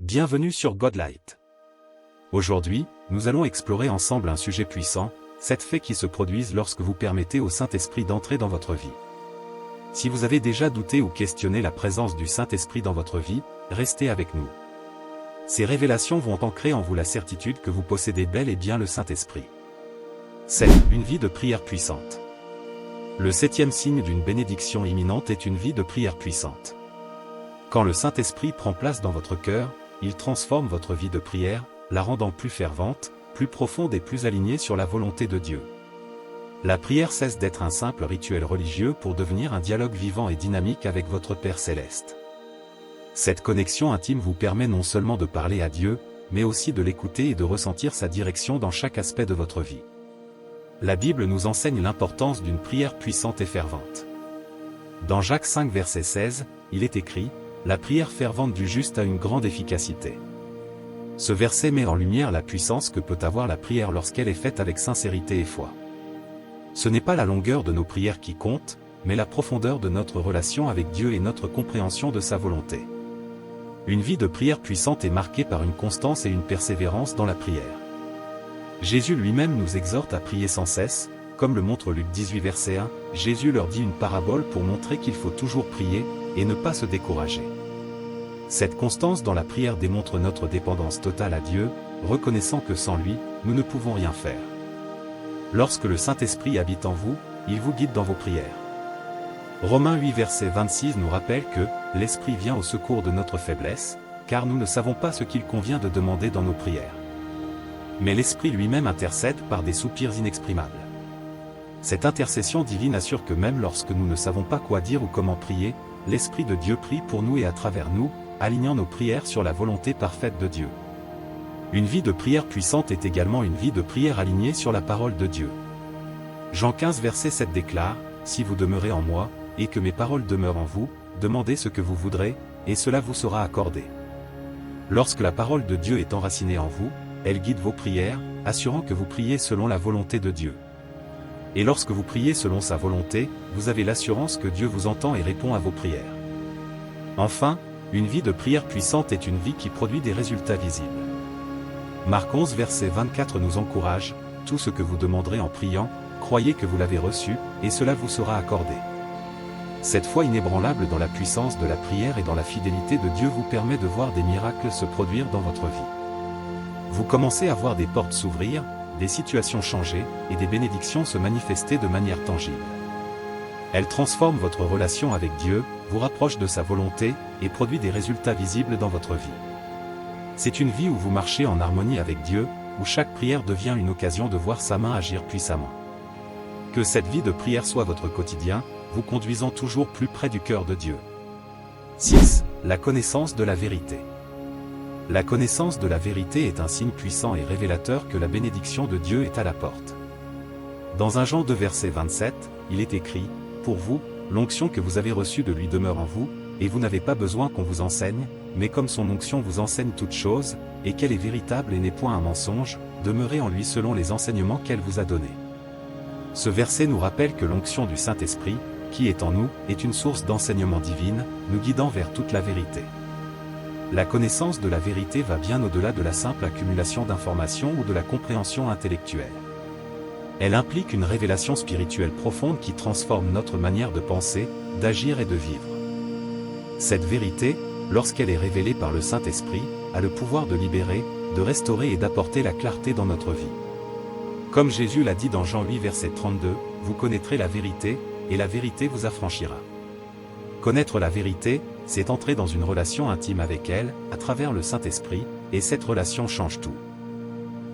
Bienvenue sur Godlight. Aujourd'hui, nous allons explorer ensemble un sujet puissant, 7 faits qui se produisent lorsque vous permettez au Saint-Esprit d'entrer dans votre vie. Si vous avez déjà douté ou questionné la présence du Saint-Esprit dans votre vie, restez avec nous. Ces révélations vont ancrer en vous la certitude que vous possédez bel et bien le Saint-Esprit. 7. Une vie de prière puissante. Le 7e signe d'une bénédiction imminente est une vie de prière puissante. Quand le Saint-Esprit prend place dans votre cœur, il transforme votre vie de prière, la rendant plus fervente, plus profonde et plus alignée sur la volonté de Dieu. La prière cesse d'être un simple rituel religieux pour devenir un dialogue vivant et dynamique avec votre Père Céleste. Cette connexion intime vous permet non seulement de parler à Dieu, mais aussi de l'écouter et de ressentir sa direction dans chaque aspect de votre vie. La Bible nous enseigne l'importance d'une prière puissante et fervente. Dans Jacques 5 verset 16, il est écrit « La prière fervente du juste a une grande efficacité ». Ce verset met en lumière la puissance que peut avoir la prière lorsqu'elle est faite avec sincérité et foi. Ce n'est pas la longueur de nos prières qui compte, mais la profondeur de notre relation avec Dieu et notre compréhension de sa volonté. Une vie de prière puissante est marquée par une constance et une persévérance dans la prière. Jésus lui-même nous exhorte à prier sans cesse, comme le montre Luc 18 verset 1, Jésus leur dit une parabole pour montrer qu'il faut toujours prier, et ne pas se décourager. Cette constance dans la prière démontre notre dépendance totale à Dieu, reconnaissant que sans lui, nous ne pouvons rien faire. Lorsque le Saint-Esprit habite en vous, il vous guide dans vos prières. Romains 8 verset 26 nous rappelle que « l'Esprit vient au secours de notre faiblesse, car nous ne savons pas ce qu'il convient de demander dans nos prières. » Mais l'Esprit lui-même intercède par des soupirs inexprimables. Cette intercession divine assure que même lorsque nous ne savons pas quoi dire ou comment prier, l'Esprit de Dieu prie pour nous et à travers nous, alignant nos prières sur la volonté parfaite de Dieu. Une vie de prière puissante est également une vie de prière alignée sur la parole de Dieu. Jean 15 verset 7 déclare « Si vous demeurez en moi, et que mes paroles demeurent en vous, demandez ce que vous voudrez, et cela vous sera accordé. » Lorsque la parole de Dieu est enracinée en vous, elle guide vos prières, assurant que vous priez selon la volonté de Dieu. Et lorsque vous priez selon sa volonté, vous avez l'assurance que Dieu vous entend et répond à vos prières. Enfin, une vie de prière puissante est une vie qui produit des résultats visibles. Marc 11 verset 24 nous encourage, « Tout ce que vous demanderez en priant, croyez que vous l'avez reçu, et cela vous sera accordé. » Cette foi inébranlable dans la puissance de la prière et dans la fidélité de Dieu vous permet de voir des miracles se produire dans votre vie. Vous commencez à voir des portes s'ouvrir, des situations changer, et des bénédictions se manifester de manière tangible. Elle transforme votre relation avec Dieu, vous rapproche de sa volonté, et produit des résultats visibles dans votre vie. C'est une vie où vous marchez en harmonie avec Dieu, où chaque prière devient une occasion de voir sa main agir puissamment. Que cette vie de prière soit votre quotidien, vous conduisant toujours plus près du cœur de Dieu. 6. La connaissance de la vérité. La connaissance de la vérité est un signe puissant et révélateur que la bénédiction de Dieu est à la porte. Dans 1 Jean 2 verset 27, il est écrit « Pour vous, l'onction que vous avez reçue de lui demeure en vous, et vous n'avez pas besoin qu'on vous enseigne, mais comme son onction vous enseigne toutes choses, et qu'elle est véritable et n'est point un mensonge, demeurez en lui selon les enseignements qu'elle vous a donnés. » Ce verset nous rappelle que l'onction du Saint-Esprit, qui est en nous, est une source d'enseignement divine, nous guidant vers toute la vérité. La connaissance de la vérité va bien au-delà de la simple accumulation d'informations ou de la compréhension intellectuelle. Elle implique une révélation spirituelle profonde qui transforme notre manière de penser, d'agir et de vivre. Cette vérité, lorsqu'elle est révélée par le Saint-Esprit, a le pouvoir de libérer, de restaurer et d'apporter la clarté dans notre vie. Comme Jésus l'a dit dans Jean 8 verset 32, « Vous connaîtrez la vérité, et la vérité vous affranchira. » Connaître la vérité, c'est entrer dans une relation intime avec elle, à travers le Saint-Esprit, et cette relation change tout.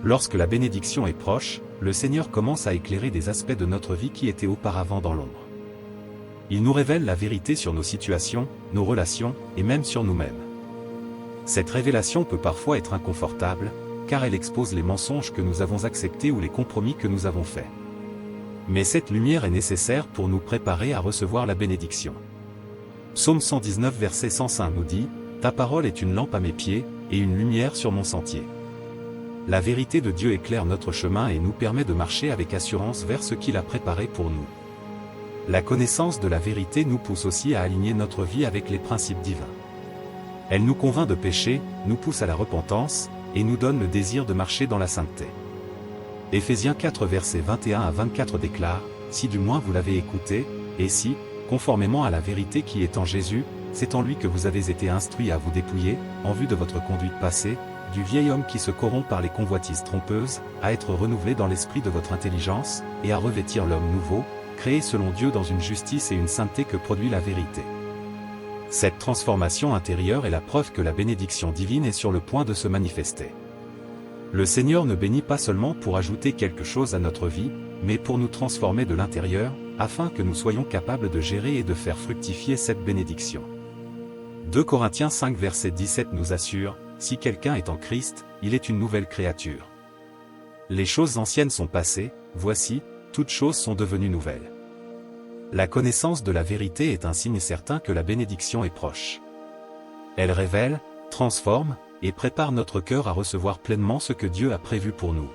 Lorsque la bénédiction est proche, le Seigneur commence à éclairer des aspects de notre vie qui étaient auparavant dans l'ombre. Il nous révèle la vérité sur nos situations, nos relations, et même sur nous-mêmes. Cette révélation peut parfois être inconfortable, car elle expose les mensonges que nous avons acceptés ou les compromis que nous avons faits. Mais cette lumière est nécessaire pour nous préparer à recevoir la bénédiction. Psaume 119 verset 105 nous dit « Ta parole est une lampe à mes pieds, et une lumière sur mon sentier. » La vérité de Dieu éclaire notre chemin et nous permet de marcher avec assurance vers ce qu'il a préparé pour nous. La connaissance de la vérité nous pousse aussi à aligner notre vie avec les principes divins. Elle nous convainc de péché, nous pousse à la repentance, et nous donne le désir de marcher dans la sainteté. Éphésiens 4 versets 21 à 24 déclare, « Si du moins vous l'avez écouté, et si, conformément à la vérité qui est en Jésus, c'est en lui que vous avez été instruits à vous dépouiller, en vue de votre conduite passée, du vieil homme qui se corrompt par les convoitises trompeuses, à être renouvelé dans l'esprit de votre intelligence, et à revêtir l'homme nouveau, créé selon Dieu dans une justice et une sainteté que produit la vérité. » Cette transformation intérieure est la preuve que la bénédiction divine est sur le point de se manifester. Le Seigneur ne bénit pas seulement pour ajouter quelque chose à notre vie, mais pour nous transformer de l'intérieur, afin que nous soyons capables de gérer et de faire fructifier cette bénédiction. 2 Corinthiens 5 verset 17 nous assure, « Si quelqu'un est en Christ, il est une nouvelle créature. Les choses anciennes sont passées, voici, toutes choses sont devenues nouvelles. » La connaissance de la vérité est un signe certain que la bénédiction est proche. Elle révèle, transforme, et prépare notre cœur à recevoir pleinement ce que Dieu a prévu pour nous.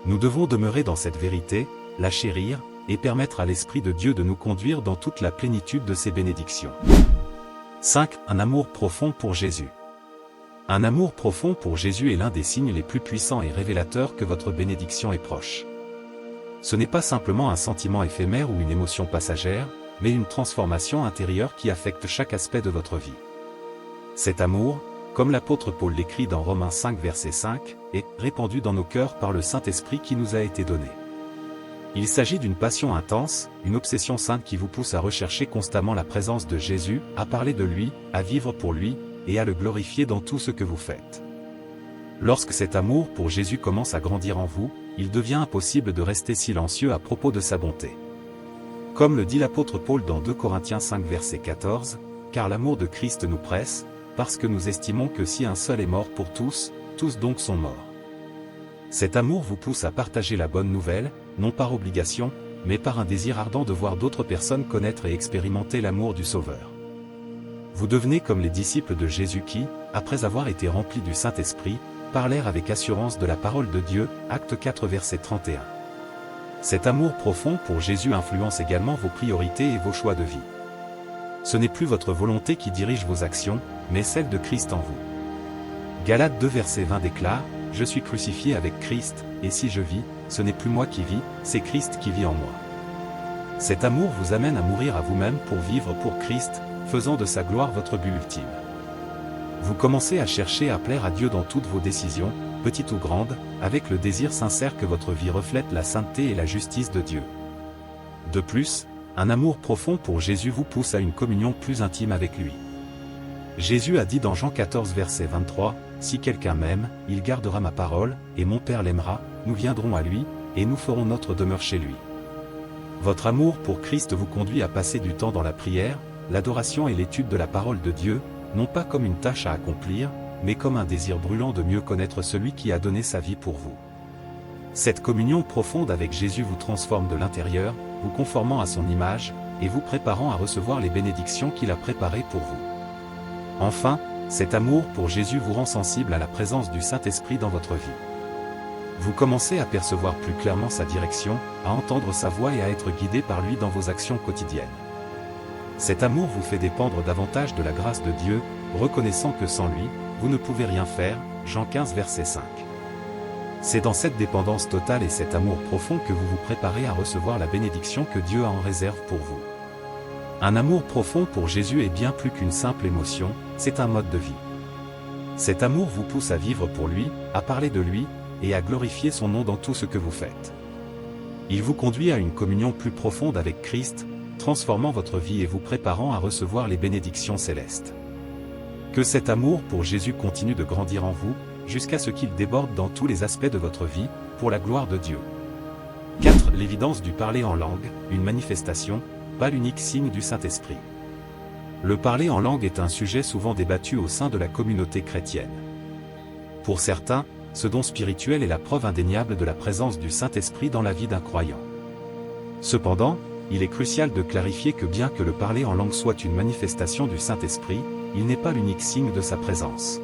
Nous devons demeurer dans cette vérité, la chérir, et permettre à l'Esprit de Dieu de nous conduire dans toute la plénitude de ses bénédictions. 5. Un amour profond pour Jésus. Un amour profond pour Jésus est l'un des signes les plus puissants et révélateurs que votre bénédiction est proche. Ce n'est pas simplement un sentiment éphémère ou une émotion passagère, mais une transformation intérieure qui affecte chaque aspect de votre vie. Cet amour, comme l'apôtre Paul l'écrit dans Romains 5 verset 5, est répandu dans nos cœurs par le Saint-Esprit qui nous a été donné. Il s'agit d'une passion intense, une obsession sainte qui vous pousse à rechercher constamment la présence de Jésus, à parler de lui, à vivre pour lui, et à le glorifier dans tout ce que vous faites. Lorsque cet amour pour Jésus commence à grandir en vous, il devient impossible de rester silencieux à propos de sa bonté. Comme le dit l'apôtre Paul dans 2 Corinthiens 5 verset 14, « Car l'amour de Christ nous presse, parce que nous estimons que si un seul est mort pour tous, tous donc sont morts. » Cet amour vous pousse à partager la bonne nouvelle, non par obligation, mais par un désir ardent de voir d'autres personnes connaître et expérimenter l'amour du Sauveur. Vous devenez comme les disciples de Jésus qui, après avoir été remplis du Saint-Esprit, parlèrent avec assurance de la parole de Dieu, Actes 4 verset 31. Cet amour profond pour Jésus influence également vos priorités et vos choix de vie. Ce n'est plus votre volonté qui dirige vos actions, mais celle de Christ en vous. Galates 2 verset 20 déclare, « Je suis crucifié avec Christ, et si je vis, ce n'est plus moi qui vis, c'est Christ qui vit en moi. » Cet amour vous amène à mourir à vous-même pour vivre pour Christ, faisant de sa gloire votre but ultime. Vous commencez à chercher à plaire à Dieu dans toutes vos décisions, petites ou grandes, avec le désir sincère que votre vie reflète la sainteté et la justice de Dieu. De plus, un amour profond pour Jésus vous pousse à une communion plus intime avec lui. Jésus a dit dans Jean 14 verset 23, « Si quelqu'un m'aime, il gardera ma parole, et mon Père l'aimera, nous viendrons à lui, et nous ferons notre demeure chez lui. » Votre amour pour Christ vous conduit à passer du temps dans la prière, l'adoration et l'étude de la parole de Dieu, non pas comme une tâche à accomplir, mais comme un désir brûlant de mieux connaître celui qui a donné sa vie pour vous. Cette communion profonde avec Jésus vous transforme de l'intérieur, vous conformant à son image, et vous préparant à recevoir les bénédictions qu'il a préparées pour vous. Enfin, cet amour pour Jésus vous rend sensible à la présence du Saint-Esprit dans votre vie. Vous commencez à percevoir plus clairement sa direction, à entendre sa voix et à être guidé par lui dans vos actions quotidiennes. Cet amour vous fait dépendre davantage de la grâce de Dieu, reconnaissant que sans lui, vous ne pouvez rien faire, Jean 15 verset 5. C'est dans cette dépendance totale et cet amour profond que vous vous préparez à recevoir la bénédiction que Dieu a en réserve pour vous. Un amour profond pour Jésus est bien plus qu'une simple émotion, c'est un mode de vie. Cet amour vous pousse à vivre pour lui, à parler de lui, et à glorifier son nom dans tout ce que vous faites. Il vous conduit à une communion plus profonde avec Christ, transformant votre vie et vous préparant à recevoir les bénédictions célestes. Que cet amour pour Jésus continue de grandir en vous, jusqu'à ce qu'il déborde dans tous les aspects de votre vie, pour la gloire de Dieu. 4. L'évidence du parler en langue, une manifestation, pas l'unique signe du Saint-Esprit. Le parler en langue est un sujet souvent débattu au sein de la communauté chrétienne. Pour certains, ce don spirituel est la preuve indéniable de la présence du Saint-Esprit dans la vie d'un croyant. Cependant, il est crucial de clarifier que bien que le parler en langue soit une manifestation du Saint-Esprit, il n'est pas l'unique signe de sa présence.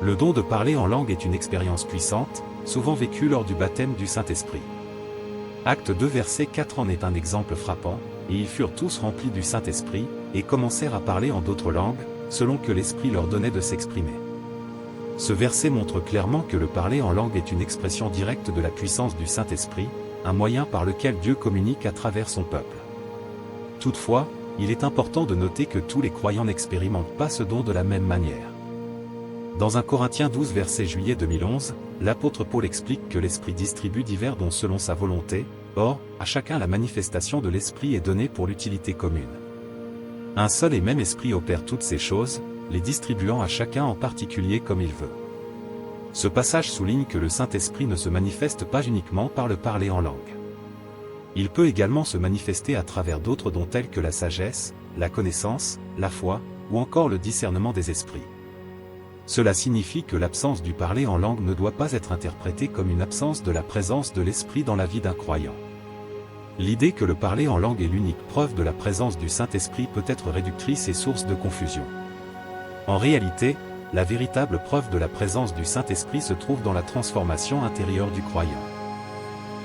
Le don de parler en langue est une expérience puissante, souvent vécue lors du baptême du Saint-Esprit. Acte 2 verset 4 en est un exemple frappant, et ils furent tous remplis du Saint-Esprit, et commencèrent à parler en d'autres langues, selon que l'Esprit leur donnait de s'exprimer. Ce verset montre clairement que le parler en langue est une expression directe de la puissance du Saint-Esprit, un moyen par lequel Dieu communique à travers son peuple. Toutefois, il est important de noter que tous les croyants n'expérimentent pas ce don de la même manière. Dans 1 Corinthiens 12 verset juillet 2011, l'apôtre Paul explique que l'Esprit distribue divers dons selon sa volonté, or, à chacun la manifestation de l'Esprit est donnée pour l'utilité commune. Un seul et même Esprit opère toutes ces choses, les distribuant à chacun en particulier comme il veut. Ce passage souligne que le Saint-Esprit ne se manifeste pas uniquement par le parler en langue. Il peut également se manifester à travers d'autres dons tels que la sagesse, la connaissance, la foi, ou encore le discernement des esprits. Cela signifie que l'absence du parler en langue ne doit pas être interprétée comme une absence de la présence de l'Esprit dans la vie d'un croyant. L'idée que le parler en langue est l'unique preuve de la présence du Saint-Esprit peut être réductrice et source de confusion. En réalité, la véritable preuve de la présence du Saint-Esprit se trouve dans la transformation intérieure du croyant.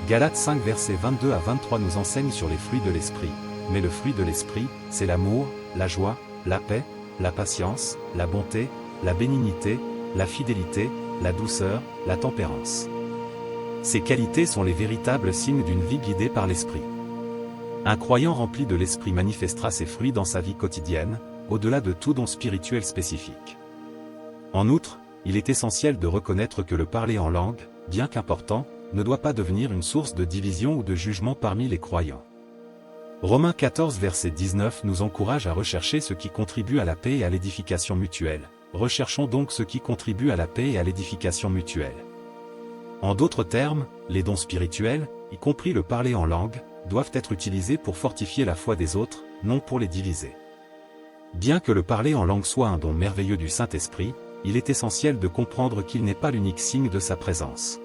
Galates 5 versets 22 à 23 nous enseigne sur les fruits de l'Esprit, mais le fruit de l'Esprit, c'est l'amour, la joie, la paix, la patience, la bonté, la bénignité, la fidélité, la douceur, la tempérance. Ces qualités sont les véritables signes d'une vie guidée par l'Esprit. Un croyant rempli de l'Esprit manifestera ses fruits dans sa vie quotidienne, au-delà de tout don spirituel spécifique. En outre, il est essentiel de reconnaître que le parler en langue, bien qu'important, ne doit pas devenir une source de division ou de jugement parmi les croyants. Romains 14 verset 19 nous encourage à rechercher ce qui contribue à la paix et à l'édification mutuelle. Recherchons donc ce qui contribue à la paix et à l'édification mutuelle. En d'autres termes, les dons spirituels, y compris le parler en langue, doivent être utilisés pour fortifier la foi des autres, non pour les diviser. Bien que le parler en langue soit un don merveilleux du Saint-Esprit, il est essentiel de comprendre qu'il n'est pas l'unique signe de sa présence.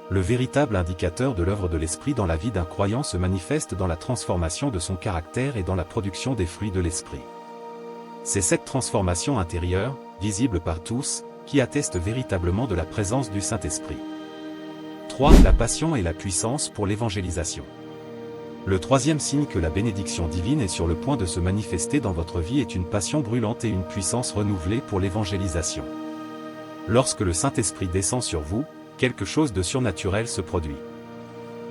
Le véritable indicateur de l'œuvre de l'Esprit dans la vie d'un croyant se manifeste dans la transformation de son caractère et dans la production des fruits de l'Esprit. C'est cette transformation intérieure, visible par tous, qui atteste véritablement de la présence du Saint-Esprit. 3. La passion et la puissance pour l'évangélisation. Le troisième signe que la bénédiction divine est sur le point de se manifester dans votre vie est une passion brûlante et une puissance renouvelée pour l'évangélisation. Lorsque le Saint-Esprit descend sur vous, quelque chose de surnaturel se produit.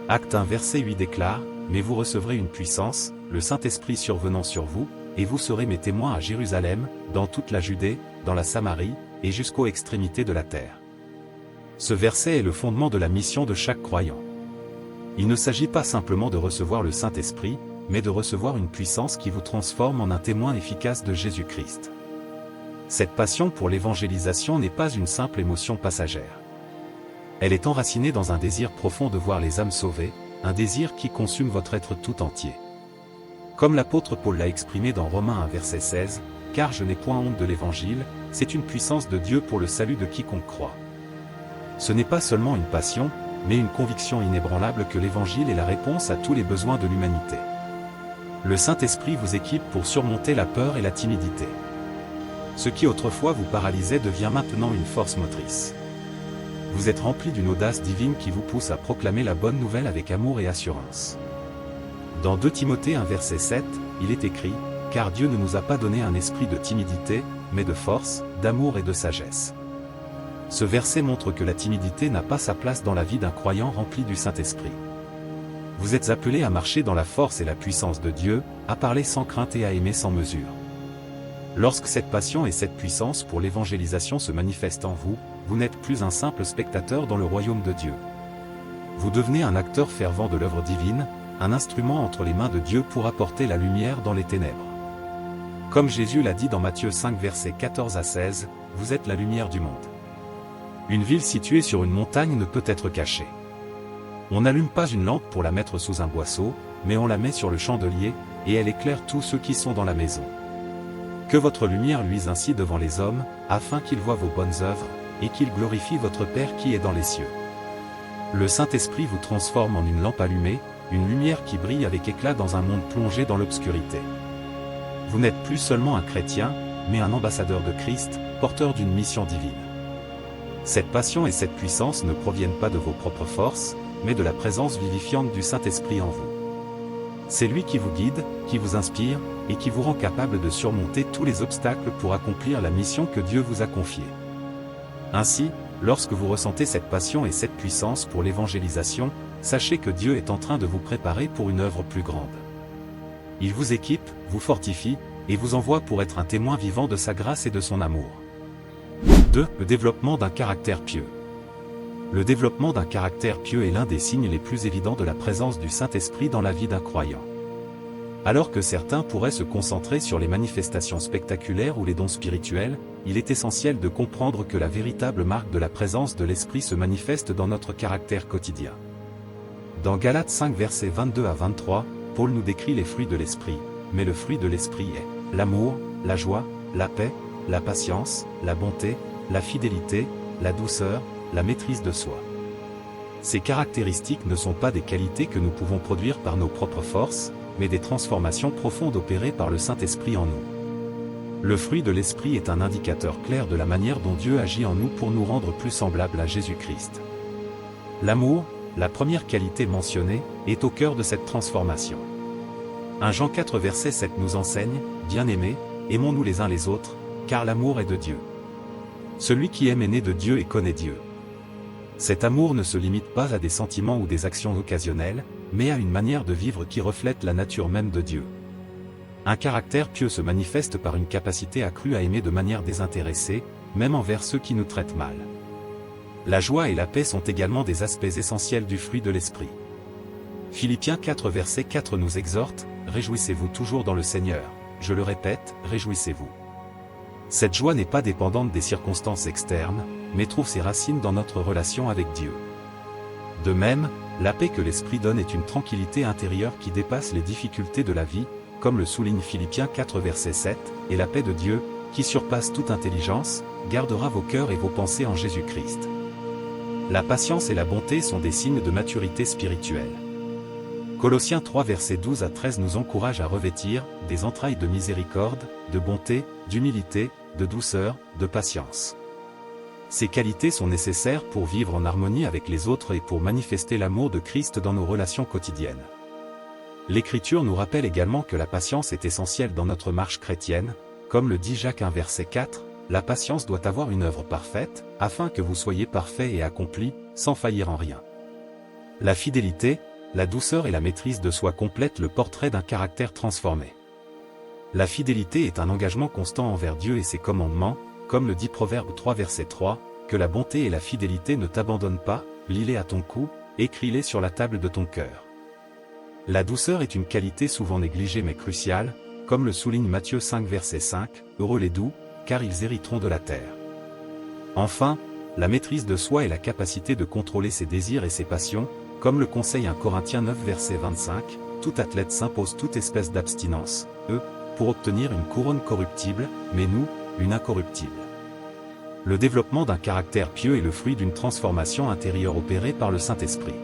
Acte 1 verset 8 déclare, « Mais vous recevrez une puissance, le Saint-Esprit survenant sur vous, et vous serez mes témoins à Jérusalem, dans toute la Judée, dans la Samarie, et jusqu'aux extrémités de la terre. » Ce verset est le fondement de la mission de chaque croyant. Il ne s'agit pas simplement de recevoir le Saint-Esprit, mais de recevoir une puissance qui vous transforme en un témoin efficace de Jésus-Christ. Cette passion pour l'évangélisation n'est pas une simple émotion passagère. Elle est enracinée dans un désir profond de voir les âmes sauvées, un désir qui consume votre être tout entier. Comme l'apôtre Paul l'a exprimé dans Romains 1 verset 16, « Car je n'ai point honte de l'Évangile, c'est une puissance de Dieu pour le salut de quiconque croit. » Ce n'est pas seulement une passion, mais une conviction inébranlable que l'Évangile est la réponse à tous les besoins de l'humanité. Le Saint-Esprit vous équipe pour surmonter la peur et la timidité. Ce qui autrefois vous paralysait devient maintenant une force motrice. Vous êtes rempli d'une audace divine qui vous pousse à proclamer la bonne nouvelle avec amour et assurance. Dans 2 Timothée 1 verset 7, il est écrit, « Car Dieu ne nous a pas donné un esprit de timidité, mais de force, d'amour et de sagesse. » Ce verset montre que la timidité n'a pas sa place dans la vie d'un croyant rempli du Saint-Esprit. Vous êtes appelés à marcher dans la force et la puissance de Dieu, à parler sans crainte et à aimer sans mesure. Lorsque cette passion et cette puissance pour l'évangélisation se manifestent en vous, vous n'êtes plus un simple spectateur dans le royaume de Dieu. Vous devenez un acteur fervent de l'œuvre divine, un instrument entre les mains de Dieu pour apporter la lumière dans les ténèbres. Comme Jésus l'a dit dans Matthieu 5 versets 14 à 16, « Vous êtes la lumière du monde. » Une ville située sur une montagne ne peut être cachée. On n'allume pas une lampe pour la mettre sous un boisseau, mais on la met sur le chandelier, et elle éclaire tous ceux qui sont dans la maison. Que votre lumière luise ainsi devant les hommes, afin qu'ils voient vos bonnes œuvres, et qu'ils glorifient votre Père qui est dans les cieux. Le Saint-Esprit vous transforme en une lampe allumée, une lumière qui brille avec éclat dans un monde plongé dans l'obscurité. Vous n'êtes plus seulement un chrétien, mais un ambassadeur de Christ, porteur d'une mission divine. Cette passion et cette puissance ne proviennent pas de vos propres forces, mais de la présence vivifiante du Saint-Esprit en vous. C'est lui qui vous guide, qui vous inspire, et qui vous rend capable de surmonter tous les obstacles pour accomplir la mission que Dieu vous a confiée. Ainsi, lorsque vous ressentez cette passion et cette puissance pour l'évangélisation, sachez que Dieu est en train de vous préparer pour une œuvre plus grande. Il vous équipe, vous fortifie, et vous envoie pour être un témoin vivant de sa grâce et de son amour. 2. Le développement d'un caractère pieux. Le développement d'un caractère pieux est l'un des signes les plus évidents de la présence du Saint-Esprit dans la vie d'un croyant. Alors que certains pourraient se concentrer sur les manifestations spectaculaires ou les dons spirituels, il est essentiel de comprendre que la véritable marque de la présence de l'Esprit se manifeste dans notre caractère quotidien. Dans Galates 5 versets 22 à 23, Paul nous décrit les fruits de l'Esprit, mais le fruit de l'Esprit est l'amour, la joie, la paix, la patience, la bonté, la fidélité, la douceur, la maîtrise de soi. Ces caractéristiques ne sont pas des qualités que nous pouvons produire par nos propres forces, mais des transformations profondes opérées par le Saint-Esprit en nous. Le fruit de l'Esprit est un indicateur clair de la manière dont Dieu agit en nous pour nous rendre plus semblables à Jésus-Christ. L'amour, la première qualité mentionnée, est au cœur de cette transformation. 1 Jean 4 verset 7 nous enseigne, « Bien-aimés, aimons-nous les uns les autres, car l'amour est de Dieu. Celui qui aime est né de Dieu et connaît Dieu. » Cet amour ne se limite pas à des sentiments ou des actions occasionnelles, mais à une manière de vivre qui reflète la nature même de Dieu. Un caractère pieux se manifeste par une capacité accrue à aimer de manière désintéressée, même envers ceux qui nous traitent mal. La joie et la paix sont également des aspects essentiels du fruit de l'Esprit. Philippiens 4 verset 4 nous exhorte, « Réjouissez-vous toujours dans le Seigneur, je le répète, réjouissez-vous. » Cette joie n'est pas dépendante des circonstances externes, mais trouve ses racines dans notre relation avec Dieu. De même, la paix que l'Esprit donne est une tranquillité intérieure qui dépasse les difficultés de la vie, comme le souligne Philippiens 4 verset 7, et la paix de Dieu, qui surpasse toute intelligence, gardera vos cœurs et vos pensées en Jésus-Christ. La patience et la bonté sont des signes de maturité spirituelle. Colossiens 3 versets 12 à 13 nous encourage à revêtir des entrailles de miséricorde, de bonté, d'humilité, de douceur, de patience. Ces qualités sont nécessaires pour vivre en harmonie avec les autres et pour manifester l'amour de Christ dans nos relations quotidiennes. L'Écriture nous rappelle également que la patience est essentielle dans notre marche chrétienne, comme le dit Jacques 1 verset 4, « La patience doit avoir une œuvre parfaite, afin que vous soyez parfaits et accomplis, sans faillir en rien. » La fidélité, la douceur et la maîtrise de soi complètent le portrait d'un caractère transformé. La fidélité est un engagement constant envers Dieu et ses commandements, comme le dit Proverbe 3 verset 3, « Que la bonté et la fidélité ne t'abandonnent pas, lis-les à ton cou, écris-les sur la table de ton cœur. » La douceur est une qualité souvent négligée mais cruciale, comme le souligne Matthieu 5 verset 5, « Heureux les doux, car ils hériteront de la terre. » Enfin, la maîtrise de soi est la capacité de contrôler ses désirs et ses passions, comme le conseille 1 Corinthiens 9 verset 25, « Tout athlète s'impose toute espèce d'abstinence, pour obtenir une couronne corruptible, mais nous, une incorruptible. » Le développement d'un caractère pieux est le fruit d'une transformation intérieure opérée par le Saint-Esprit.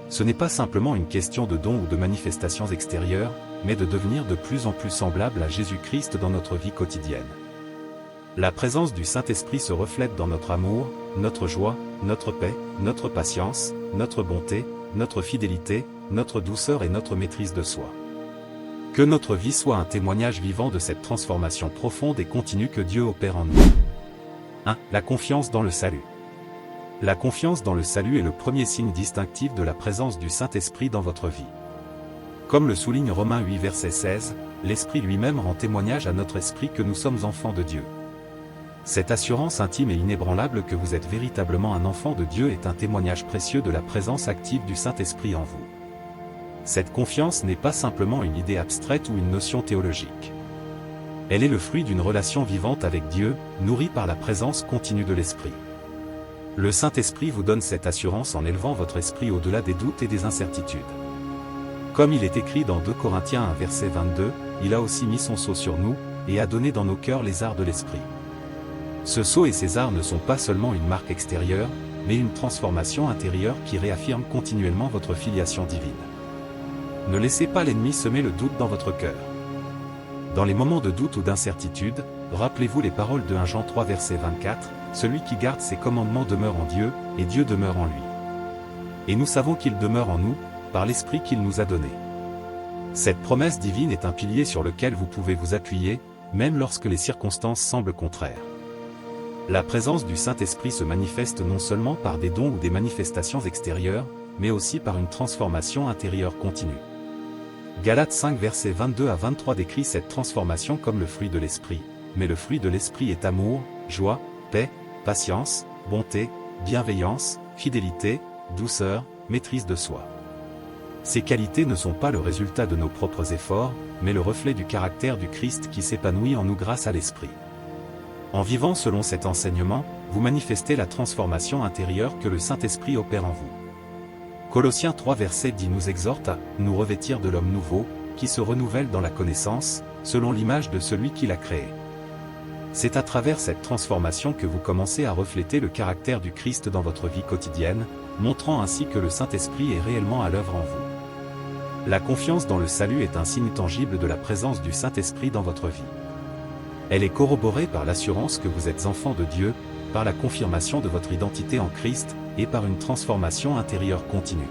Ce n'est pas simplement une question de dons ou de manifestations extérieures, mais de devenir de plus en plus semblable à Jésus-Christ dans notre vie quotidienne. La présence du Saint-Esprit se reflète dans notre amour, notre joie, notre paix, notre patience, notre bonté, notre fidélité, notre douceur et notre maîtrise de soi. Que notre vie soit un témoignage vivant de cette transformation profonde et continue que Dieu opère en nous. 1. La confiance dans le salut. La confiance dans le salut est le premier signe distinctif de la présence du Saint-Esprit dans votre vie. Comme le souligne Romains 8 verset 16, l'Esprit lui-même rend témoignage à notre esprit que nous sommes enfants de Dieu. Cette assurance intime et inébranlable que vous êtes véritablement un enfant de Dieu est un témoignage précieux de la présence active du Saint-Esprit en vous. Cette confiance n'est pas simplement une idée abstraite ou une notion théologique. Elle est le fruit d'une relation vivante avec Dieu, nourrie par la présence continue de l'Esprit. Le Saint-Esprit vous donne cette assurance en élevant votre esprit au-delà des doutes et des incertitudes. Comme il est écrit dans 2 Corinthiens 1 verset 22, il a aussi mis son sceau sur nous, et a donné dans nos cœurs les arts de l'Esprit. Ce sceau et ces arts ne sont pas seulement une marque extérieure, mais une transformation intérieure qui réaffirme continuellement votre filiation divine. Ne laissez pas l'ennemi semer le doute dans votre cœur. Dans les moments de doute ou d'incertitude, rappelez-vous les paroles de 1 Jean 3 verset 24, « Celui qui garde ses commandements demeure en Dieu, et Dieu demeure en lui. Et nous savons qu'il demeure en nous, par l'Esprit qu'il nous a donné. » Cette promesse divine est un pilier sur lequel vous pouvez vous appuyer, même lorsque les circonstances semblent contraires. La présence du Saint-Esprit se manifeste non seulement par des dons ou des manifestations extérieures, mais aussi par une transformation intérieure continue. Galates 5 versets 22 à 23 décrit cette transformation comme le fruit de l'Esprit, mais le fruit de l'Esprit est amour, joie, paix, patience, bonté, bienveillance, fidélité, douceur, maîtrise de soi. Ces qualités ne sont pas le résultat de nos propres efforts, mais le reflet du caractère du Christ qui s'épanouit en nous grâce à l'Esprit. En vivant selon cet enseignement, vous manifestez la transformation intérieure que le Saint-Esprit opère en vous. Colossiens 3 verset 10 nous exhorte à nous revêtir de l'homme nouveau, qui se renouvelle dans la connaissance, selon l'image de celui qui l'a créé. C'est à travers cette transformation que vous commencez à refléter le caractère du Christ dans votre vie quotidienne, montrant ainsi que le Saint-Esprit est réellement à l'œuvre en vous. La confiance dans le salut est un signe tangible de la présence du Saint-Esprit dans votre vie. Elle est corroborée par l'assurance que vous êtes enfant de Dieu, par la confirmation de votre identité en Christ, et par une transformation intérieure continue.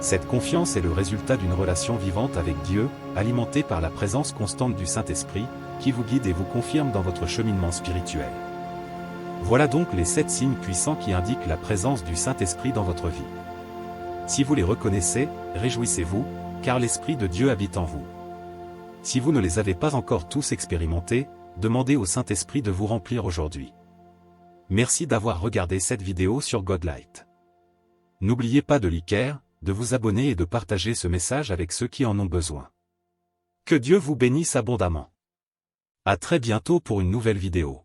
Cette confiance est le résultat d'une relation vivante avec Dieu, alimentée par la présence constante du Saint-Esprit, qui vous guide et vous confirme dans votre cheminement spirituel. Voilà donc les 7 signes puissants qui indiquent la présence du Saint-Esprit dans votre vie. Si vous les reconnaissez, réjouissez-vous, car l'Esprit de Dieu habite en vous. Si vous ne les avez pas encore tous expérimentés, demandez au Saint-Esprit de vous remplir aujourd'hui. Merci d'avoir regardé cette vidéo sur Godlight. N'oubliez pas de liker, de vous abonner et de partager ce message avec ceux qui en ont besoin. Que Dieu vous bénisse abondamment. À très bientôt pour une nouvelle vidéo.